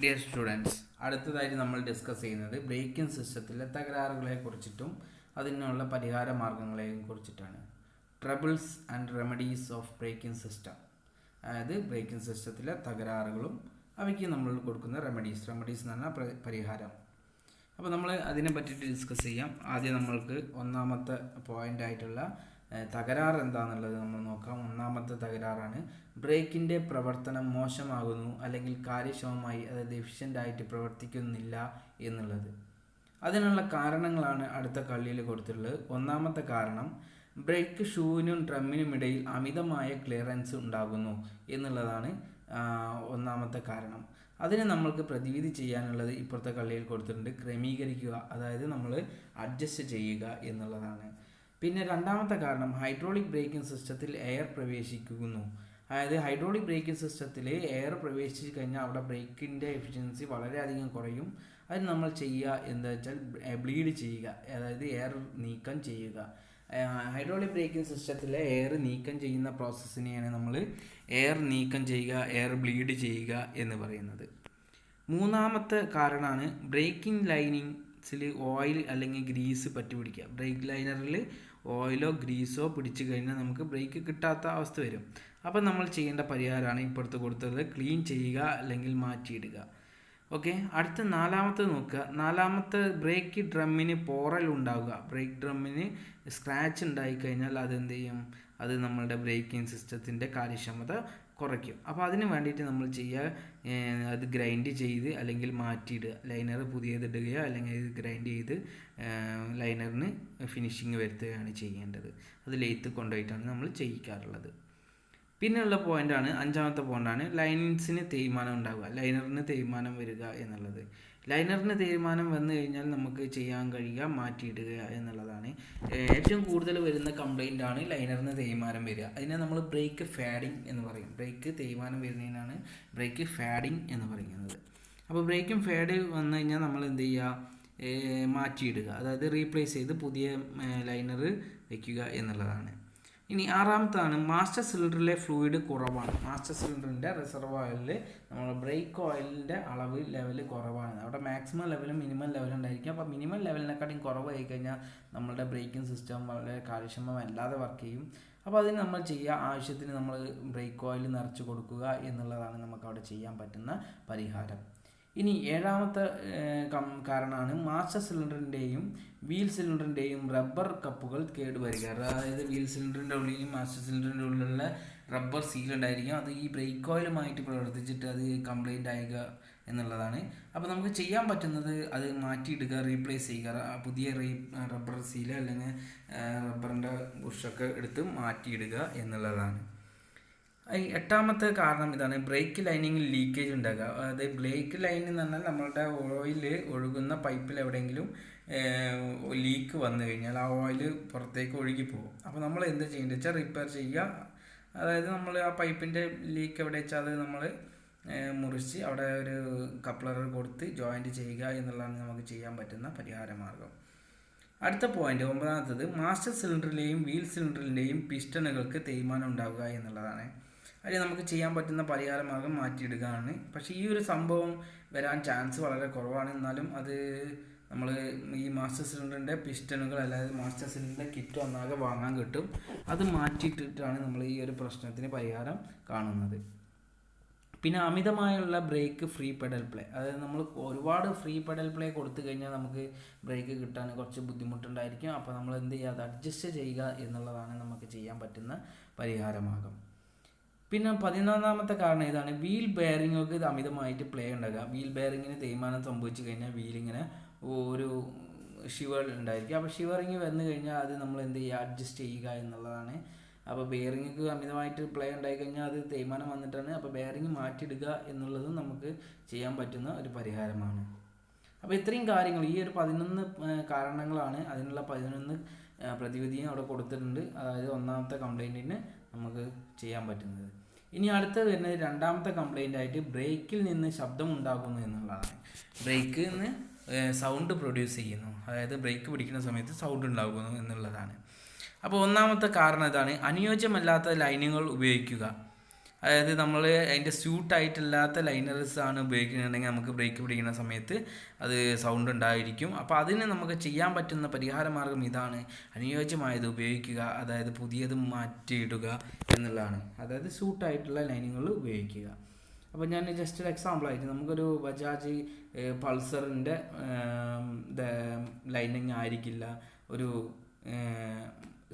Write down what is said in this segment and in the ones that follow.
Dear students, അടുത്തതായിട്ട് നമ്മൾ discuss ചെയ്യുന്നത് ബ്രേക്കിംഗ് സിസ്റ്റത്തിലെ തകരാറുകളെ കുറിച്ചിട്ടും അതിനുള്ള പരിഹാര മാർഗങ്ങളെയും കുറിച്ചിട്ടാണ്. Troubles and remedies of braking system, അതായത് ബ്രേക്കിംഗ് സിസ്റ്റത്തിലെ തകരാറുകളും അവയ്ക്ക് നമ്മൾ കൊടുക്കുന്ന റെമഡീസ് എന്ന് പറഞ്ഞാൽ പരിഹാരം. അപ്പോൾ നമ്മൾ അതിനെ പറ്റിയിട്ട് ഡിസ്കസ് ചെയ്യാം. ആദ്യം നമ്മൾക്ക് ഒന്നാമത്തെ പോയിൻ്റ് ആയിട്ടുള്ള തകരാറ് എന്താണെന്നുള്ളത് നമ്മൾ നോക്കാം. ഒന്നാമത്തെ തകരാറാണ് ബ്രേക്കിൻ്റെ പ്രവർത്തനം മോശമാകുന്നു അല്ലെങ്കിൽ കാര്യക്ഷമമായി, അതായത് എഫിഷ്യൻ്റായിട്ട് പ്രവർത്തിക്കുന്നില്ല എന്നുള്ളത്. അതിനുള്ള കാരണങ്ങളാണ് അടുത്ത കള്ളിയിൽ കൊടുത്തിട്ടുള്ളത്. ഒന്നാമത്തെ കാരണം ബ്രേക്ക് ഷൂവിനും ഡ്രമ്മിനും ഇടയിൽ അമിതമായ ക്ലിയറൻസ് ഉണ്ടാകുന്നു എന്നുള്ളതാണ് ഒന്നാമത്തെ കാരണം. അതിന് നമ്മൾക്ക് പ്രതിവിധി ചെയ്യാനുള്ളത് ഇപ്പോഴത്തെ കള്ളിയിൽ കൊടുത്തിട്ടുണ്ട്. ക്രമീകരിക്കുക, അതായത് നമ്മൾ അഡ്ജസ്റ്റ് ചെയ്യുക എന്നുള്ളതാണ്. പിന്നെ രണ്ടാമത്തെ കാരണം ഹൈഡ്രോളിക് ബ്രേക്കിംഗ് സിസ്റ്റത്തിൽ എയർ പ്രവേശിക്കുന്നു. അതായത് ഹൈഡ്രോളിക് ബ്രേക്കിംഗ് സിസ്റ്റത്തിൽ എയർ പ്രവേശിച്ച് കഴിഞ്ഞാൽ അവിടെ ബ്രേക്കിൻ്റെ എഫിഷ്യൻസി വളരെയധികം കുറയും. അതിന് നമ്മൾ ചെയ്യുക എന്താ വെച്ചാൽ ബ്ലീഡ് ചെയ്യുക, അതായത് എയർ നീക്കം ചെയ്യുക. ഹൈഡ്രോളിക് ബ്രേക്കിംഗ് സിസ്റ്റത്തിലെ എയർ നീക്കം ചെയ്യുന്ന പ്രോസസ്സിനെയാണ് നമ്മൾ എയർ നീക്കം ചെയ്യുക, എയർ ബ്ലീഡ് ചെയ്യുക എന്ന് പറയുന്നത്. മൂന്നാമത്തെ കാരണമാണ് ബ്രേക്കിംഗ് ലൈനിങ്സിൽ ഓയിൽ അല്ലെങ്കിൽ ഗ്രീസ് പറ്റി പിടിക്കുക. ബ്രേക്ക് ലൈനറിൽ ഓയിലോ ഗ്രീസോ പിടിച്ചു കഴിഞ്ഞാൽ നമുക്ക് ബ്രേക്ക് കിട്ടാത്ത അവസ്ഥ വരും. അപ്പം നമ്മൾ ചെയ്യേണ്ട പരിഹാരമാണ് ഇപ്പോഴത്തെ കൊടുത്തത്, ക്ലീൻ ചെയ്യുക അല്ലെങ്കിൽ മാറ്റിയിടുക. ഓക്കെ, അടുത്ത നാലാമത്തെ നോക്കുക. നാലാമത്തെ ബ്രേക്ക് ഡ്രമ്മിന് പോറൽ ഉണ്ടാവുക. ബ്രേക്ക് ഡ്രമ്മിന് സ്ക്രാച്ച് ഉണ്ടായിക്കഴിഞ്ഞാൽ അതെന്ത് ചെയ്യും? അത് നമ്മളുടെ ബ്രേക്കിംഗ് സിസ്റ്റത്തിൻ്റെ കാര്യക്ഷമത കുറയ്ക്കും. അപ്പോൾ അതിന് വേണ്ടിയിട്ട് നമ്മൾ ചെയ്യുക, അത് ഗ്രൈൻഡ് ചെയ്ത് അല്ലെങ്കിൽ മാറ്റിയിടുക. ലൈനർ പുതിയതിടുകയോ അല്ലെങ്കിൽ ഇത് ഗ്രൈൻഡ് ചെയ്ത് ലൈനറിന് ഫിനിഷിങ് വരുത്തുകയാണ് ചെയ്യേണ്ടത്. അത് ലെയ്ത്ത് കൊണ്ടുപോയിട്ടാണ് നമ്മൾ ചെയ്യിക്കാറുള്ളത്. പിന്നെയുള്ള പോയിൻ്റാണ് അഞ്ചാമത്തെ പോയിൻ്റാണ് ലൈൻസിന് തേയ്മാനം ഉണ്ടാവുക, ലൈനറിന് തേയ്മാനം വരിക എന്നുള്ളത്. ലൈനറിന് തേയ്മാനം വന്നു കഴിഞ്ഞാൽ നമുക്ക് ചെയ്യാൻ കഴിയുക മാറ്റിയിടുക എന്നുള്ളതാണ്. ഏറ്റവും കൂടുതൽ വരുന്ന കംപ്ലൈൻ്റാണ് ലൈനറിന് തേയ്മാനം വരിക. അതിനെ നമ്മൾ ബ്രേക്ക് ഫാഡിങ് എന്ന് പറയും. ബ്രേക്ക് തേയ്മാനം വരുന്നതിനാണ് ബ്രേക്ക് ഫാഡിങ് എന്ന് പറയുന്നത്. അപ്പോൾ ബ്രേക്കും ഫാഡ് വന്നു കഴിഞ്ഞാൽ നമ്മൾ എന്ത് ചെയ്യുക? മാറ്റിയിടുക, അതായത് റീപ്ലേസ് ചെയ്ത് പുതിയ ലൈനർ വയ്ക്കുക എന്നുള്ളതാണ്. ഇനി ആറാമത്താണ് മാസ്റ്റർ സിലിണ്ടറിലെ ഫ്ലൂയിഡ് കുറവാണ്. മാസ്റ്റർ സിലിണ്ടറിൻ്റെ റിസർവോയറിൽ നമ്മൾ ബ്രേക്ക് ഓയിലിൻ്റെ അളവ് ലെവൽ കുറവാണ്. അവിടെ മാക്സിമം ലെവലും മിനിമം ലെവലും ഉണ്ടായിരിക്കും. അപ്പോൾ മിനിമം ലെവലിനെക്കാട്ടിയും കുറവായി കഴിഞ്ഞാൽ നമ്മളുടെ ബ്രേക്കിംഗ് സിസ്റ്റം വളരെ കാര്യക്ഷമമല്ലാതെ വർക്ക് ചെയ്യും. അപ്പോൾ അതിന് നമ്മൾ ചെയ്യുക, ആവശ്യത്തിന് നമ്മൾ ബ്രേക്ക് ഓയിൽ നിറച്ച് കൊടുക്കുക എന്നുള്ളതാണ് നമുക്ക് അവിടെ ചെയ്യാൻ പറ്റുന്ന പരിഹാരം. ഇനി ഏഴാമത്തെ കാരണമാണ് മാസ്റ്റർ സിലിണ്ടറിൻ്റെയും വീൽ സിലിണ്ടറിൻ്റെയും റബ്ബർ കപ്പുകൾ കേടുവരിക. അതായത് വീൽ സിലിണ്ടറിൻ്റെ ഉള്ളിലും മാസ്റ്റർ സിലിണ്ടറിൻ്റെ ഉള്ളിലുള്ള റബ്ബർ സീൽ ഉണ്ടായിരിക്കും. അത് ഈ ബ്രേക്ക് ഓയിലുമായിട്ട് പ്രവർത്തിച്ചിട്ട് അത് കംപ്ലൈൻ്റ് ആവുക എന്നുള്ളതാണ്. അപ്പോൾ നമുക്ക് ചെയ്യാൻ പറ്റുന്നത് അത് മാറ്റിയിടുക, റീപ്ലേസ് ചെയ്യുക, പുതിയ റബ്ബർ സീല് അല്ലെങ്കിൽ റബ്ബറിൻ്റെ ബുഷൊക്കെ എടുത്ത് മാറ്റിയിടുക എന്നുള്ളതാണ്. എട്ടാമത്തെ കാരണം ഇതാണ് ബ്രേക്ക് ലൈനിങ്ങിൽ ലീക്കേജ് ഉണ്ടാകുക. അതായത് ബ്രേക്ക് ലൈൻ എന്ന് പറഞ്ഞാൽ നമ്മളുടെ ഓയിൽ ഒഴുകുന്ന പൈപ്പിൽ എവിടെയെങ്കിലും ലീക്ക് വന്നു കഴിഞ്ഞാൽ ആ ഓയിൽ പുറത്തേക്ക് ഒഴുകി പോകും. അപ്പോൾ നമ്മൾ എന്ത് ചെയ്യേണ്ടത് വെച്ചാൽ റിപ്പയർ ചെയ്യുക. അതായത് നമ്മൾ ആ പൈപ്പിൻ്റെ ലീക്ക് എവിടെ വെച്ചാൽ അത് നമ്മൾ മുറിച്ച് അവിടെ ഒരു കപ്ലർ കൊടുത്ത് ജോയിൻറ്റ് ചെയ്യുക എന്നുള്ളതാണ് നമുക്ക് ചെയ്യാൻ പറ്റുന്ന പരിഹാര മാർഗം. അടുത്ത പോയിന്റ് ഒമ്പതാമത്തത് മാസ്റ്റർ സിലിണ്ടറിലെയും വീൽ സിലിണ്ടറിൻ്റെയും പിസ്റ്റണുകൾക്ക് തേയ്മാനം ഉണ്ടാവുക എന്നുള്ളതാണ്. അതിൽ നമുക്ക് ചെയ്യാൻ പറ്റുന്ന പരിഹാര മാർഗം മാറ്റിയിടുകയാണ്. പക്ഷേ ഈ ഒരു സംഭവം വരാൻ ചാൻസ് വളരെ കുറവാണ്. എന്നാലും അത് നമ്മൾ ഈ മാസ്റ്റർ സിലിണ്ടറിൻ്റെ പിസ്റ്റണുകൾ, അതായത് മാസ്റ്റർ സിലിണ്ടറിൻ്റെ കിറ്റ് ഒന്നാകെ വാങ്ങാൻ കിട്ടും. അത് മാറ്റിയിട്ടിട്ടാണ് നമ്മൾ ഈ ഒരു പ്രശ്നത്തിന് പരിഹാരം കാണുന്നത്. പിന്നെ അമിതമായുള്ള ബ്രേക്ക് ഫ്രീ പെഡൽ പ്ലേ, അതായത് നമ്മൾ ഒരുപാട് ഫ്രീ പെഡൽ പ്ലേ കൊടുത്തു കഴിഞ്ഞാൽ നമുക്ക് ബ്രേക്ക് കിട്ടാൻ കുറച്ച് ബുദ്ധിമുട്ടുണ്ടായിരിക്കും. അപ്പോൾ നമ്മൾ എന്ത് ചെയ്യുക? അത് അഡ്ജസ്റ്റ് ചെയ്യുക എന്നുള്ളതാണ് നമുക്ക് ചെയ്യാൻ പറ്റുന്ന പരിഹാരമാർഗം. പിന്നെ 11ാമത്തെ കാരണം ഇതാണ് വീൽ ബെയറിങ്ങുകൾക്ക് അമിതമായിട്ട് പ്ലേ ഉണ്ടാകുക. വീൽ ബെയറിങ്ങിന് തേയ്മാനം സംഭവിച്ചു കഴിഞ്ഞാൽ വീലിങ്ങനെ ഒരു ഷിവർ ഉണ്ടായിരിക്കും. അപ്പോൾ ഷിവറിങ് വന്നു കഴിഞ്ഞാൽ അത് നമ്മൾ എന്ത് ചെയ്യുക? അഡ്ജസ്റ്റ് ചെയ്യുക എന്നുള്ളതാണ്. അപ്പോൾ ബെയറിങ്ങ് അമിതമായിട്ട് പ്ലേ ഉണ്ടായിക്കഴിഞ്ഞാൽ അത് തേയ്മാനം വന്നിട്ടാണ്. അപ്പോൾ ബെയറിങ് മാറ്റിയിടുക എന്നുള്ളതും നമുക്ക് ചെയ്യാൻ പറ്റുന്ന ഒരു പരിഹാരമാണ്. അപ്പോൾ ഇത്രയും കാര്യങ്ങൾ, ഈ ഒരു 11 കാരണങ്ങളാണ്. അതിനുള്ള 11 പ്രതിവിധിയും അവിടെ കൊടുത്തിട്ടുണ്ട്. അതായത് ഒന്നാമത്തെ കംപ്ലൈൻറ്റിന് നമുക്ക് ചെയ്യാൻ പറ്റുന്നത്. ഇനി അടുത്ത വരുന്നത് രണ്ടാമത്തെ കംപ്ലൈൻ്റ് ആയിട്ട് ബ്രേക്കിൽ നിന്ന് ശബ്ദം ഉണ്ടാകുന്നു എന്നുള്ളതാണ്. ബ്രേക്കിൽ നിന്ന് സൗണ്ട് പ്രൊഡ്യൂസ് ചെയ്യുന്നു, അതായത് ബ്രേക്ക് പിടിക്കുന്ന സമയത്ത് സൗണ്ട് ഉണ്ടാകുന്നു എന്നുള്ളതാണ്. അപ്പോൾ ഒന്നാമത്തെ കാരണം ഇതാണ് അനുയോജ്യമല്ലാത്ത ലൈനുകൾ ഉപയോഗിക്കുക. അതായത് നമ്മൾ അതിൻ്റെ സ്യൂട്ടായിട്ടില്ലാത്ത ലൈനേഴ്സ് ആണ് ഉപയോഗിക്കുന്നുണ്ടെങ്കിൽ നമുക്ക് ബ്രേക്ക് പിടിക്കുന്ന സമയത്ത് അത് സൗണ്ട് ഉണ്ടായിരിക്കും. അപ്പോൾ അതിന് നമുക്ക് ചെയ്യാൻ പറ്റുന്ന പരിഹാര മാർഗം ഇതാണ്, അനുയോജ്യമായത് ഉപയോഗിക്കുക, അതായത് പുതിയത് മാറ്റിയിടുക എന്നുള്ളതാണ്. അതായത് സ്യൂട്ടായിട്ടുള്ള ലൈനിങ്ങുകൾ ഉപയോഗിക്കുക. അപ്പോൾ ഞാൻ ജസ്റ്റ് ഒരു എക്സാമ്പിളായിട്ട് നമുക്കൊരു ബജാജ് പൾസറിൻ്റെ ലൈനിങ് ആയിരിക്കില്ല ഒരു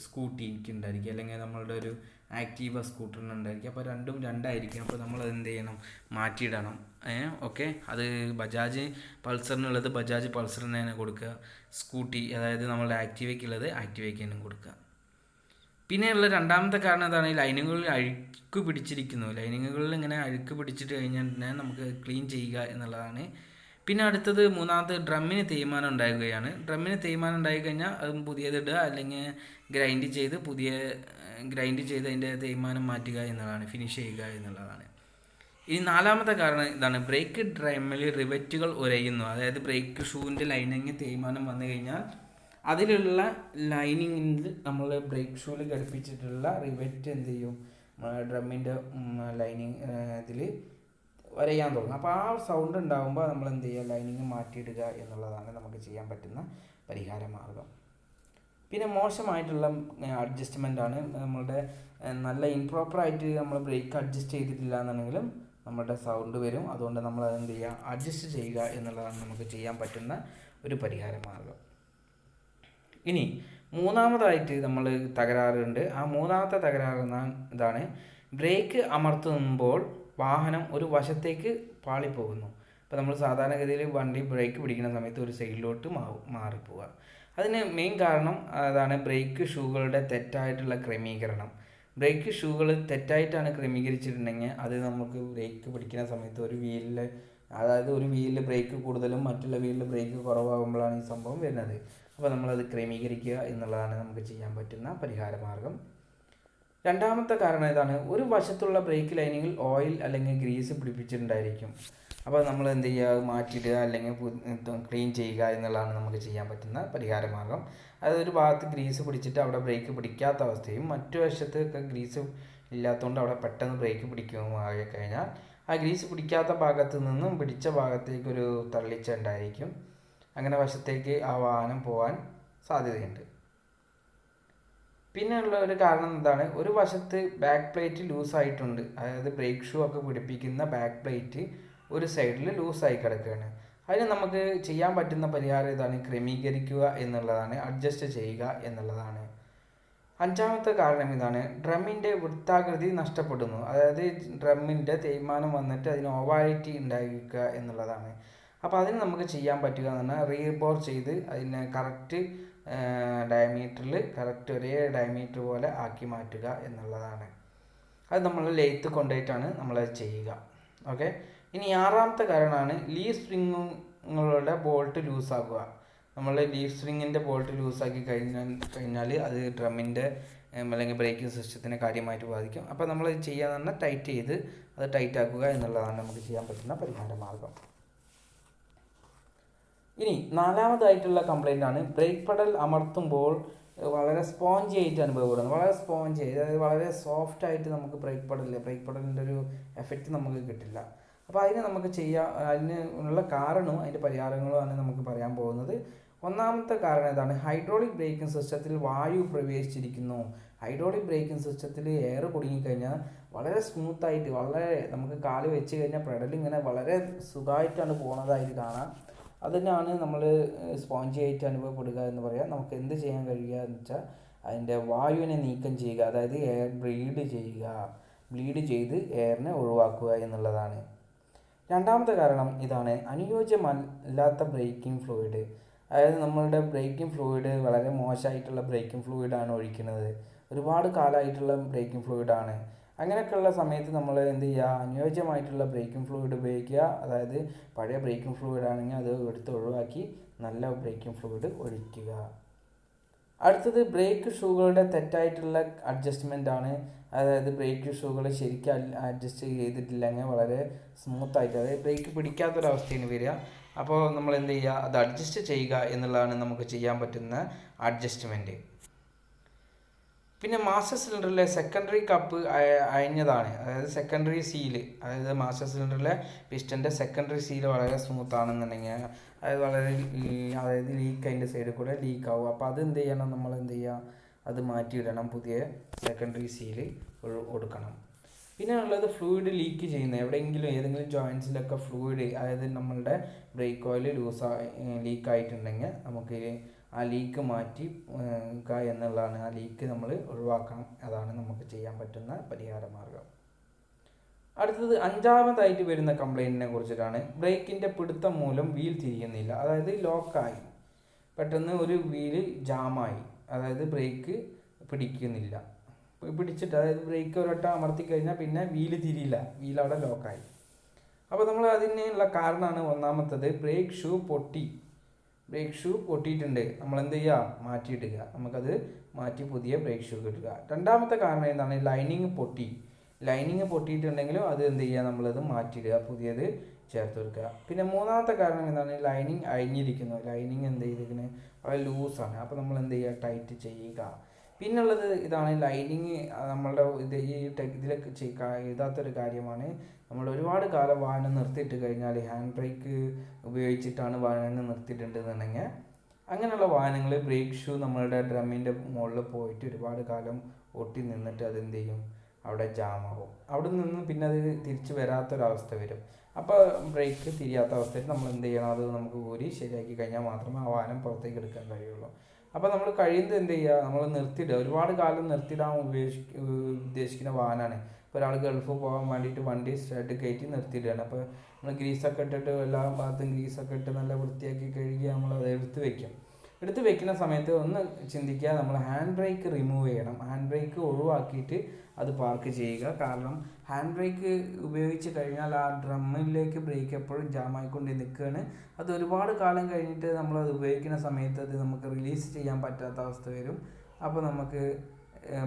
സ്കൂട്ടിക്ക് ഉണ്ടായിരിക്കും, അല്ലെങ്കിൽ നമ്മളുടെ ഒരു ആക്റ്റീവ സ്കൂട്ടറിന് ഉണ്ടായിരിക്കും. അപ്പോൾ രണ്ടും രണ്ടായിരിക്കും. അപ്പോൾ നമ്മൾ എന്ത് ചെയ്യണം, മാറ്റിയിടണം. ഓക്കെ, അത് ബജാജ് പൾസറിനുള്ളത് ബജാജ് പൾസറിന് തന്നെ കൊടുക്കുക, സ്കൂട്ടി അതായത് നമ്മളുടെ ആക്റ്റീവയ്ക്കുള്ളത് ആക്റ്റീവയ്ക്ക് തന്നെ കൊടുക്കുക. പിന്നെയുള്ള രണ്ടാമത്തെ കാരണം എന്താണ്, ലൈനിങ്ങുകളിൽ അഴുക്ക് പിടിച്ചിരിക്കുന്നു. ലൈനിങ്ങുകളിൽ ഇങ്ങനെ അഴുക്ക് പിടിച്ചിട്ട് കഴിഞ്ഞാൽ തന്നെ നമുക്ക് ക്ലീൻ ചെയ്യുക എന്നുള്ളതാണ്. പിന്നെ അടുത്തത് മൂന്നാമത് ഡ്രമ്മിന് തേയ്മാനം ഉണ്ടാകുകയാണ്. ഡ്രമ്മിന് തേയ്മാനം ഉണ്ടായിക്കഴിഞ്ഞാൽ അത് പുതിയത് ഇടുക, അല്ലെങ്കിൽ ഗ്രൈൻഡ് ചെയ്ത് അതിൻ്റെ തേയ്മാനം മാറ്റുക എന്നുള്ളതാണ്, ഫിനിഷ് ചെയ്യുക എന്നുള്ളതാണ്. ഇനി നാലാമത്തെ കാരണം ഇതാണ്, ബ്രേക്ക് ഡ്രമ്മിൽ റിവറ്റുകൾ ഉരയുന്നു. അതായത് ബ്രേക്ക് ഷൂവിൻ്റെ ലൈനിങ് തേയ്മാനം വന്നു കഴിഞ്ഞാൽ അതിലുള്ള ലൈനിങ്ങിൽ നമ്മൾ ബ്രേക്ക് ഷൂവിൽ ഘടിപ്പിച്ചിട്ടുള്ള റിവറ്റ് എന്ത് ചെയ്യും, ഡ്രമ്മിൻ്റെ ലൈനിങ് ഇതിൽ വരയാൻ തുടങ്ങും. അപ്പോൾ ആ സൗണ്ട് ഉണ്ടാകുമ്പോൾ നമ്മൾ എന്ത് ചെയ്യുക, ലൈനിങ് മാറ്റിയിടുക എന്നുള്ളതാണ് നമുക്ക് ചെയ്യാൻ പറ്റുന്ന പരിഹാര മാർഗം. പിന്നെ മോശമായിട്ടുള്ള അഡ്ജസ്റ്റ്മെൻ്റാണ്, നമ്മളുടെ നല്ല ഇംപ്രോപ്പറായിട്ട് നമ്മൾ ബ്രേക്ക് അഡ്ജസ്റ്റ് ചെയ്തിട്ടില്ല എന്നുണ്ടെങ്കിലും നമ്മുടെ സൗണ്ട് വരും. അതുകൊണ്ട് നമ്മൾ അതെന്ത് ചെയ്യുക, അഡ്ജസ്റ്റ് ചെയ്യുക എന്നുള്ളതാണ് നമുക്ക് ചെയ്യാൻ പറ്റുന്ന ഒരു പരിഹാര മാർഗം. ഇനി മൂന്നാമതായിട്ട് നമ്മൾ തകരാറുണ്ട്. ആ മൂന്നാമത്തെ തകരാറ് ഇതാണ്, ബ്രേക്ക് അമർത്തുമ്പോൾ വാഹനം ഒരു വശത്തേക്ക് പാളിപ്പോകുന്നു. ഇപ്പോൾ നമ്മൾ സാധാരണഗതിയിൽ വണ്ടി ബ്രേക്ക് പിടിക്കുന്ന സമയത്ത് ഒരു സൈഡിലോട്ട് മാറിപ്പോവുക. അതിന് മെയിൻ കാരണം അതാണ് ബ്രേക്ക് ഷൂകളുടെ തെറ്റായിട്ടുള്ള ക്രമീകരണം. ബ്രേക്ക് ഷൂകൾ തെറ്റായിട്ടാണ് ക്രമീകരിച്ചിട്ടുണ്ടെങ്കിൽ അത് നമുക്ക് ബ്രേക്ക് പിടിക്കുന്ന സമയത്ത് ഒരു വീലിൽ ബ്രേക്ക് കൂടുതലും മറ്റുള്ള വീലിൽ ബ്രേക്ക് കുറവാകുമ്പോഴാണ് ഈ സംഭവം വരുന്നത്. അപ്പോൾ നമ്മളത് ക്രമീകരിക്കുക എന്നുള്ളതാണ് നമുക്ക് ചെയ്യാൻ പറ്റുന്ന പരിഹാര മാർഗം. രണ്ടാമത്തെ കാരണം ഇതാണ്, ഒരു വശത്തുള്ള ബ്രേക്ക് ലൈനിങ്ങിൽ ഓയിൽ അല്ലെങ്കിൽ ഗ്രീസ് പിടിപ്പിച്ചിട്ടുണ്ടായിരിക്കും. അപ്പോൾ നമ്മൾ എന്ത് ചെയ്യുക, മാറ്റിയിടുക അല്ലെങ്കിൽ ക്ലീൻ ചെയ്യുക എന്നുള്ളതാണ് നമുക്ക് ചെയ്യാൻ പറ്റുന്ന പരിഹാര മാർഗം. അതായത് ഒരു ഭാഗത്ത് ഗ്രീസ് പിടിച്ചിട്ട് അവിടെ ബ്രേക്ക് പിടിക്കാത്ത അവസ്ഥയും മറ്റു വശത്ത് ഗ്രീസ് ഇല്ലാത്തതുകൊണ്ട് അവിടെ പെട്ടെന്ന് ബ്രേക്ക് പിടിക്കുകയും ആയി കഴിഞ്ഞാൽ ആ ഗ്രീസ് പിടിക്കാത്ത ഭാഗത്ത് നിന്നും പിടിച്ച ഭാഗത്തേക്കൊരു തള്ളിച്ച ഉണ്ടായിരിക്കും. അങ്ങനെ വശത്തേക്ക് ആ വാഹനം പോകാൻ സാധ്യതയുണ്ട്. പിന്നെയുള്ള ഒരു കാരണം എന്താണ്, ഒരു വശത്ത് ബാക്ക് പ്ലേറ്റ് ലൂസായിട്ടുണ്ട്. അതായത് ബ്രേക്ക് ഷൂ ഒക്കെ പിടിപ്പിക്കുന്ന ബാക്ക് പ്ലേറ്റ് ഒരു സൈഡിൽ ലൂസായി കിടക്കുകയാണ്. അതിന് നമുക്ക് ചെയ്യാൻ പറ്റുന്ന പരിഹാരം ഇതാണ്, ക്രമീകരിക്കുക എന്നുള്ളതാണ്, അഡ്ജസ്റ്റ് ചെയ്യുക എന്നുള്ളതാണ്. അഞ്ചാമത്തെ കാരണം ഇതാണ്, ഡ്രമ്മിൻ്റെ വൃത്താകൃതി നഷ്ടപ്പെടുന്നു. അതായത് ഡ്രമ്മിൻ്റെ തേയ്മാനം വന്നിട്ട് അതിന് ഓവാലിറ്റി ഉണ്ടായിരിക്കുക എന്നുള്ളതാണ്. അപ്പോൾ അതിന് നമുക്ക് ചെയ്യാൻ പറ്റുക എന്ന് പറഞ്ഞാൽ റീബോർ ചെയ്ത് അതിനെ കറക്റ്റ് ഡയമീറ്ററിൽ കറക്റ്റ് ഒരേ ഡയമീറ്റർ പോലെ ആക്കി മാറ്റുക എന്നുള്ളതാണ്. അത് നമ്മൾ ലെയ്ത്ത് കൊണ്ടുപോയിട്ടാണ് നമ്മളത് ചെയ്യുക. ഓക്കെ, ഇനി ആറാമത്തെ കാരണമാണ് ലീഫ് സ്പ്രിങ്ങുകളുടെ ബോൾട്ട് ലൂസാക്കുക. നമ്മൾ ലീഫ് സ്പ്രിങ്ങിൻ്റെ ബോൾട്ട് ലൂസാക്കി കഴിഞ്ഞാൽ അത് ഡ്രമ്മിൻ്റെ അല്ലെങ്കിൽ ബ്രേക്കിംഗ് സിസ്റ്റത്തിനെ കാര്യമായിട്ട് ബാധിക്കും. അപ്പോൾ നമ്മൾ ചെയ്യാന്ന് പറഞ്ഞാൽ ടൈറ്റ് ചെയ്ത് അത് ടൈറ്റ് ആക്കുക എന്നുള്ളതാണ് നമുക്ക് ചെയ്യാൻ പറ്റുന്ന പരിഹാര മാർഗം. ഇനി നാലാമതായിട്ടുള്ള കംപ്ലൈൻ്റ് ആണ്, ബ്രേക്ക് പെഡൽ അമർത്തുമ്പോൾ വളരെ സ്പോഞ്ചി ആയിട്ട് അനുഭവപ്പെടുന്നു. വളരെ സ്പോഞ്ചി, അതായത് വളരെ സോഫ്റ്റ് ആയിട്ട് നമുക്ക് ബ്രേക്ക് പെഡലിൻ്റെ ഒരു എഫക്റ്റ് നമുക്ക് കിട്ടില്ല. അപ്പോൾ അതിന് നമുക്ക് അതിന് ഉള്ള കാരണവും അതിൻ്റെ പരിഹാരങ്ങളുമാണ് നമുക്ക് പറയാൻ പോകുന്നത്. ഒന്നാമത്തെ കാരണം ഇതാണ്, ഹൈഡ്രോളിക് ബ്രേക്കിംഗ് സിസ്റ്റത്തിൽ വായു പ്രവേശിച്ചിരിക്കുന്നു. ഹൈഡ്രോളിക് ബ്രേക്കിംഗ് സിസ്റ്റത്തിൽ എയർ കുടുങ്ങിക്കഴിഞ്ഞാൽ വളരെ സ്മൂത്തായിട്ട് വളരെ നമുക്ക് കാല് വെച്ച് കഴിഞ്ഞാൽ പെഡലിങ്ങനെ വളരെ സുഖമായിട്ടാണ് പോകുന്നതായിട്ട് കാണാം. അതിനാണ് നമ്മൾ സ്പോഞ്ചി ആയിട്ട് അനുഭവപ്പെടുക എന്ന് പറയാം. നമുക്ക് എന്ത് ചെയ്യാൻ കഴിയുക എന്ന് വെച്ചാൽ അതിൻ്റെ വായുവിനെ നീക്കം ചെയ്യുക, അതായത് എയർ ബ്ലീഡ് ചെയ്ത് എയറിനെ ഒഴിവാക്കുക എന്നുള്ളതാണ്. രണ്ടാമത്തെ കാരണം ഇതാണ്, അനുയോജ്യമല്ലാത്ത ബ്രേക്കിംഗ് ഫ്ലൂയിഡ്. അതായത് നമ്മളുടെ ബ്രേക്കിംഗ് ഫ്ലൂയിഡ് വളരെ മോശമായിട്ടുള്ള ബ്രേക്കിംഗ് ഫ്ലൂയിഡാണ് ഒഴിക്കുന്നത്, ഒരുപാട് കാലമായിട്ടുള്ള ബ്രേക്കിംഗ് ഫ്ലൂയിഡാണ്. അങ്ങനെയൊക്കെയുള്ള സമയത്ത് നമ്മൾ എന്ത് ചെയ്യുക, അനുയോജ്യമായിട്ടുള്ള ബ്രേക്കിംഗ് ഫ്ലൂയിഡ് ഉപയോഗിക്കുക. അതായത് പഴയ ബ്രേക്കിംഗ് ഫ്ലൂയിഡ് ആണെങ്കിൽ അത് എടുത്ത് ഒഴിവാക്കി നല്ല ബ്രേക്കിംഗ് ഫ്ലൂയിഡ് ഒഴിക്കുക. അടുത്തത് ബ്രേക്ക് ഷൂകളുടെ തെറ്റായിട്ടുള്ള അഡ്ജസ്റ്റ്മെൻ്റ് ആണ്. അതായത് ബ്രേക്ക് ഷൂകൾ ശരിക്കും അഡ്ജസ്റ്റ് ചെയ്തിട്ടില്ലെങ്കിൽ വളരെ സ്മൂത്തായിട്ട്, അതായത് ബ്രേക്ക് പിടിക്കാത്തൊരവസ്ഥയാണ് വരിക. അപ്പോൾ നമ്മൾ എന്ത് ചെയ്യുക, അത് അഡ്ജസ്റ്റ് ചെയ്യുക എന്നുള്ളതാണ് നമുക്ക് ചെയ്യാൻ പറ്റുന്ന അഡ്ജസ്റ്റ്മെൻറ്റ്. പിന്നെ മാസ്റ്റർ സിലിണ്ടറിലെ സെക്കൻഡറി കപ്പ് അയഞ്ഞതാണ്, അതായത് സെക്കൻഡറി സീല്, അതായത് മാസ്റ്റർ സിലിണ്ടറിലെ പിസ്റ്റൻ്റെ സെക്കൻഡറി സീല് വളരെ സ്മൂത്ത് ആണെന്നുണ്ടെങ്കിൽ അതായത് ലീക്ക് അതിൻ്റെ സൈഡിൽ കൂടെ ലീക്ക് ആവും. അപ്പോൾ അത് എന്ത് ചെയ്യണം, നമ്മൾ എന്ത് ചെയ്യുക, അത് മാറ്റിയിടണം, പുതിയ സെക്കൻഡറി സീല് കൊടുക്കണം. പിന്നെ ഉള്ളത് ഫ്ലൂയിഡ് ലീക്ക് ചെയ്യുന്നത്, എവിടെയെങ്കിലും ഏതെങ്കിലും ജോയിൻസിലൊക്കെ ഫ്ലൂയിഡ്, അതായത് നമ്മളുടെ ബ്രേക്ക് ഓയിൽ ലീക്കായിട്ടുണ്ടെങ്കിൽ നമുക്ക് ആ ലീക്ക് മാറ്റി എന്നുള്ളതാണ്. ആ ലീക്ക് നമ്മൾ ഒഴിവാക്കണം, അതാണ് നമുക്ക് ചെയ്യാൻ പറ്റുന്ന പരിഹാര മാർഗം. അടുത്തത് 5ാമതായിട്ട് വരുന്ന കംപ്ലൈൻറ്റിനെ കുറിച്ചിട്ടാണ്. ബ്രേക്കിൻ്റെ പിടുത്തം മൂലം വീൽ തിരിയുന്നില്ല, അതായത് ലോക്കായി, പെട്ടെന്ന് ഒരു വീല് ജാമായി, അതായത് ബ്രേക്ക് പിടിക്കുന്നില്ല, പിടിച്ചിട്ട് അതായത് ബ്രേക്ക് ഒരൊട്ടം അമർത്തി കഴിഞ്ഞാൽ പിന്നെ വീല് തിരിയില്ല, വീൽ അവിടെ ലോക്കായി. അപ്പോൾ നമ്മൾ അതിനുള്ള കാരണമാണ് ഒന്നാമത്തത് ബ്രേക്ക് ഷൂ പൊട്ടിയിട്ടുണ്ട്, നമ്മൾ എന്ത് ചെയ്യുക, മാറ്റിയിടുക, നമുക്കത് മാറ്റി പുതിയ ബ്രേക്ക് ഷൂ കിട്ടുക. 2ാമത്തെ കാരണം എന്താണ്, ലൈനിങ് പൊട്ടിയിട്ടുണ്ടെങ്കിലും അത് എന്ത് ചെയ്യുക, നമ്മളത് മാറ്റിയിടുക, പുതിയത് ചേർത്ത് കൊടുക്കുക. പിന്നെ 3ാമത്തെ കാരണം എന്താണ്, ലൈനിങ് അഴിഞ്ഞിരിക്കുന്നു, ലൈനിങ് എന്ത് ചെയ്തിരിക്കുന്നത് വളരെ ലൂസാണ്, അപ്പോൾ നമ്മൾ എന്ത് ചെയ്യുക, ടൈറ്റ് ചെയ്യുക. പിന്നുള്ളത് ഇതാണ്, ലൈനിങ് നമ്മളുടെ ഇതിലൊക്കെ എഴുതാത്തൊരു കാര്യമാണ്. നമ്മൾ ഒരുപാട് കാലം വാഹനം നിർത്തിയിട്ട് കഴിഞ്ഞാൽ ഹാൻഡ് ബ്രേക്ക് ഉപയോഗിച്ചിട്ടാണ് വാഹനങ്ങൾ നിർത്തിയിട്ടുണ്ടെന്നുണ്ടെങ്കിൽ അങ്ങനെയുള്ള വാഹനങ്ങൾ ബ്രേക്ക് ഷൂ നമ്മളുടെ ഡ്രമ്മിൻ്റെ മുകളിൽ പോയിട്ട് ഒരുപാട് കാലം ഒട്ടി നിന്നിട്ട് അതെന്ത് ചെയ്യും, അവിടെ ജാമാവും. അവിടെ നിന്ന് പിന്നെ അത് തിരിച്ച് വരാത്തൊരവസ്ഥ വരും. അപ്പോൾ ബ്രേക്ക് തിരിയാത്ത അവസ്ഥയിൽ നമ്മൾ എന്ത് ചെയ്യണം, അത് നമുക്ക് ഊരി ശരിയാക്കി കഴിഞ്ഞാൽ മാത്രമേ ആ വാഹനം പുറത്തേക്ക് എടുക്കാൻ കഴിയുള്ളൂ. അപ്പോൾ നമ്മൾ കഴിയുന്നത് എന്ത് ചെയ്യുക, നമ്മൾ നിർത്തിയിടുക. ഒരുപാട് കാലം നിർത്തിയിടാൻ ഉദ്ദേശിക്കുന്ന വാഹനമാണ്. ഇപ്പോൾ ഒരാൾ ഗൾഫ് പോകാൻ വേണ്ടിയിട്ട് വണ്ടി സ്റ്റാർട്ട് കയറ്റി നിർത്തിയിടുകയാണ്. അപ്പോൾ നമ്മൾ ഗ്രീസൊക്കെ ഇട്ടിട്ട് എല്ലാ ഭാഗത്തും ഗ്രീസൊക്കെ ഇട്ട് നല്ല വൃത്തിയാക്കി കഴുകി നമ്മളത് എടുത്ത് വെക്കുന്ന സമയത്ത് ഒന്ന് ചിന്തിക്കുക, നമ്മൾ ഹാൻഡ് ബ്രേക്ക് റിമൂവ് ചെയ്യണം, ഹാൻഡ് ബ്രേക്ക് ഒഴിവാക്കിയിട്ട് അത് പാർക്ക് ചെയ്യുക. കാരണം ഹാൻഡ് ബ്രേക്ക് ഉപയോഗിച്ച് കഴിഞ്ഞാൽ ആ ഡ്രമ്മിലേക്ക് ബ്രേക്ക് എപ്പോഴും ജാമായിക്കൊണ്ട് നിൽക്കുകയാണ്. അത് ഒരുപാട് കാലം കഴിഞ്ഞിട്ട് നമ്മളത് ഉപയോഗിക്കുന്ന സമയത്ത് അത് നമുക്ക് റിലീസ് ചെയ്യാൻ പറ്റാത്ത അവസ്ഥ വരും, അപ്പോൾ നമുക്ക്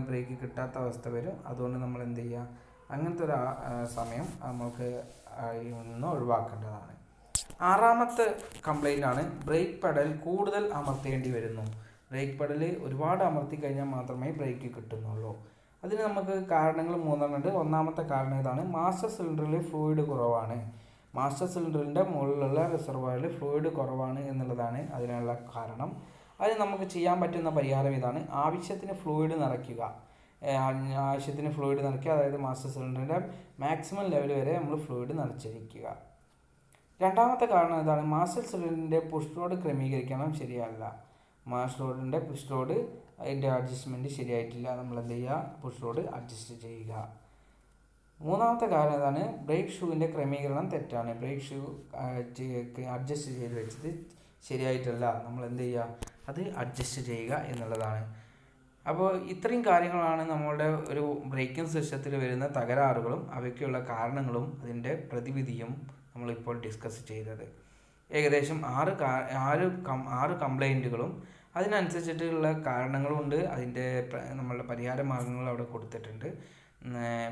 ബ്രേക്ക് കിട്ടാത്ത അവസ്ഥ വരും. അതുകൊണ്ട് നമ്മൾ എന്ത് ചെയ്യുക, അങ്ങനത്തെ ഒരു സമയം നമുക്ക് ഒന്ന് ഒഴിവാക്കേണ്ടതാണ്. 6ാമത്തെ കംപ്ലൈൻ്റ് ആണ് ബ്രേക്ക് പെഡൽ കൂടുതൽ അമർത്തേണ്ടി വരുന്നു. ബ്രേക്ക് പെഡൽ ഒരുപാട് അമർത്തി കഴിഞ്ഞാൽ മാത്രമേ ബ്രേക്ക് കിട്ടുന്നുള്ളൂ. അതിന് നമുക്ക് കാരണങ്ങൾ 3 ഉണ്ട്. 1ാമത്തെ കാരണം ഇതാണ്, മാസ്റ്റർ സിലിണ്ടറിൽ ഫ്ലൂയിഡ് കുറവാണ്. മാസ്റ്റർ സിലിണ്ടറിൻ്റെ മുകളിലുള്ള റിസർവോയറിൽ ഫ്ലൂയിഡ് കുറവാണ് എന്നുള്ളതാണ് അതിനുള്ള കാരണം. അതിന് നമുക്ക് ചെയ്യാൻ പറ്റുന്ന പരിഹാരം ഇതാണ്, ആവശ്യത്തിന് ഫ്ലൂയിഡ് നിറയ്ക്കുക. അതായത് മാസ്റ്റർ സിലിണ്ടറിൻ്റെ മാക്സിമം ലെവൽ വരെ നമ്മൾ ഫ്ലൂയിഡ് നിറച്ചിരിക്കുക. 2ാമത്തെ കാരണം ഇതാണ്, മാസ്റ്റർ സിലിണ്ടറിൻ്റെ പുഷ് റോഡ് ക്രമീകരിക്കണം ശരിയല്ല. മാസ്റ്റർ റോഡിൻ്റെ പുഷ് റോഡ് അതിൻ്റെ അഡ്ജസ്റ്റ്മെൻറ്റ് ശരിയായിട്ടില്ല, നമ്മൾ എന്ത് ചെയ്യുക, പുഷ് റോഡ് അഡ്ജസ്റ്റ് ചെയ്യുക. 3ാമത്തെ കാരണം ഇതാണ്, ബ്രേക്ക് ഷൂവിൻ്റെ ക്രമീകരണം തെറ്റാണ്. ബ്രേക്ക് ഷൂ അഡ്ജസ്റ്റ് ചെയ്ത് വെച്ചത് ശരിയായിട്ടല്ല, നമ്മൾ എന്ത് ചെയ്യുക, അത് അഡ്ജസ്റ്റ് ചെയ്യുക എന്നുള്ളതാണ്. അപ്പോൾ ഇത്രയും കാര്യങ്ങളാണ് നമ്മളുടെ ഒരു ബ്രേക്കിംഗ് സിസ്റ്റത്തിൽ വരുന്ന തകരാറുകളും അവയ്ക്കുള്ള കാരണങ്ങളും അതിൻ്റെ പ്രതിവിധിയും നമ്മളിപ്പോൾ ഡിസ്കസ് ചെയ്തത്. ഏകദേശം 6 കംപ്ലൈൻറ്റുകളും അതിനനുസരിച്ചിട്ടുള്ള കാരണങ്ങളുമുണ്ട്, അതിൻ്റെ നമ്മളുടെ പരിഹാര മാർഗ്ഗങ്ങൾ അവിടെ കൊടുത്തിട്ടുണ്ട്.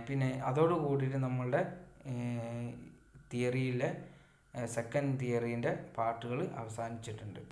പിന്നെ അതോട് കൂടിയിട്ട് നമ്മളുടെ തിയറിയിലെ സെക്കൻഡ് തിയറീൻ്റെ പാർട്ടുകൾ അവസാനിച്ചിട്ടുണ്ട്.